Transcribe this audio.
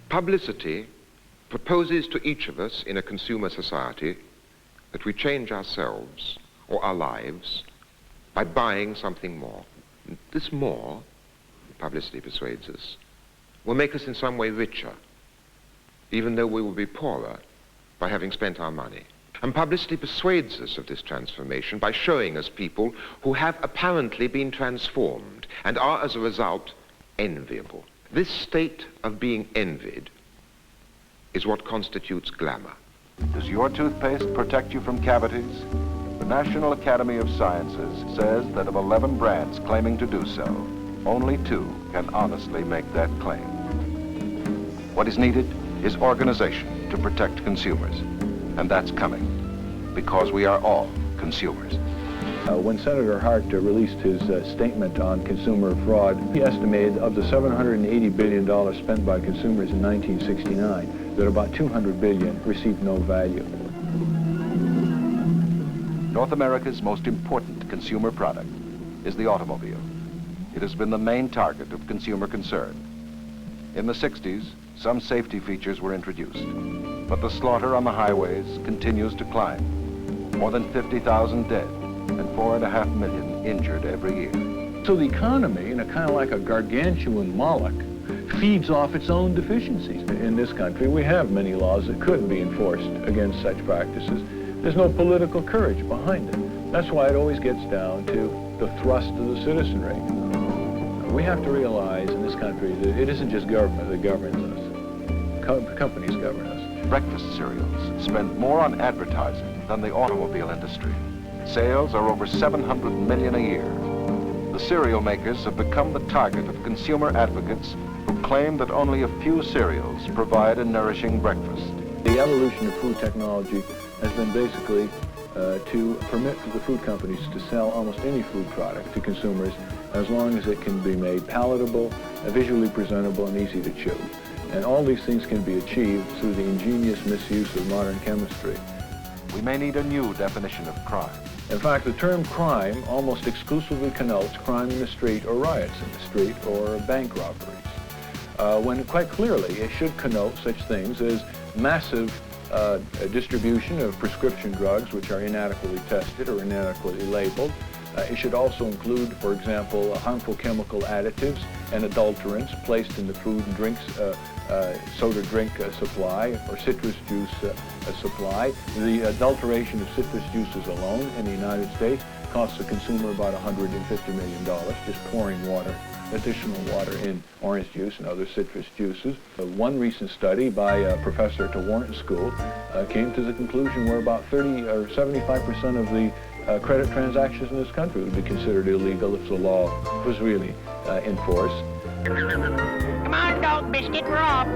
Publicity proposes to each of us in a consumer society that we change ourselves or our lives by buying something more. This more, publicity persuades us, will make us in some way richer, even though we will be poorer by having spent our money. And publicity persuades us of this transformation by showing us people who have apparently been transformed and are, as a result, enviable. This state of being envied is what constitutes glamour. Does your toothpaste protect you from cavities? The National Academy of Sciences says that of 11 brands claiming to do so, only 2 can honestly make that claim. What is needed is organization to protect consumers, and that's coming, because we are all consumers. When Senator Hart released his statement on consumer fraud, he estimated of the $780 billion spent by consumers in 1969, that about $200 billion received no value. North America's most important consumer product is the automobile. It has been the main target of consumer concern. In the 60s, some safety features were introduced, but the slaughter on the highways continues to climb. More than 50,000 dead and 4.5 million injured every year. So the economy, in a kind of like a gargantuan Moloch, feeds off its own deficiencies. In this country, we have many laws that could be enforced against such practices. There's no political courage behind it. That's why it always gets down to the thrust of the citizenry. We have to realize in this country that it isn't just government that governs us. Companies govern us. Breakfast cereals spend more on advertising than the automobile industry. Sales are over 700 million a year. The cereal makers have become the target of consumer advocates who claim that only a few cereals provide a nourishing breakfast. The evolution of food technology has been basically to permit the food companies to sell almost any food product to consumers as long as it can be made palatable, visually presentable, and easy to chew. And all these things can be achieved through the ingenious misuse of modern chemistry. We may need a new definition of crime. In fact, the term crime almost exclusively connotes crime in the street or riots in the street or bank robberies, when quite clearly it should connote such things as massive distribution of prescription drugs which are inadequately tested or inadequately labeled. It should also include, for example, harmful chemical additives and adulterants placed in the food and drinks, soda drink supply or citrus juice supply. The adulteration of citrus juices alone in the United States costs the consumer about $150 million, just pouring additional water in orange juice and other citrus juices. One recent study by a professor at the Wharton School came to the conclusion where about 30 or 75% of the credit transactions in this country would be considered illegal if the law was really enforced. Come on, dog biscuit, we're off.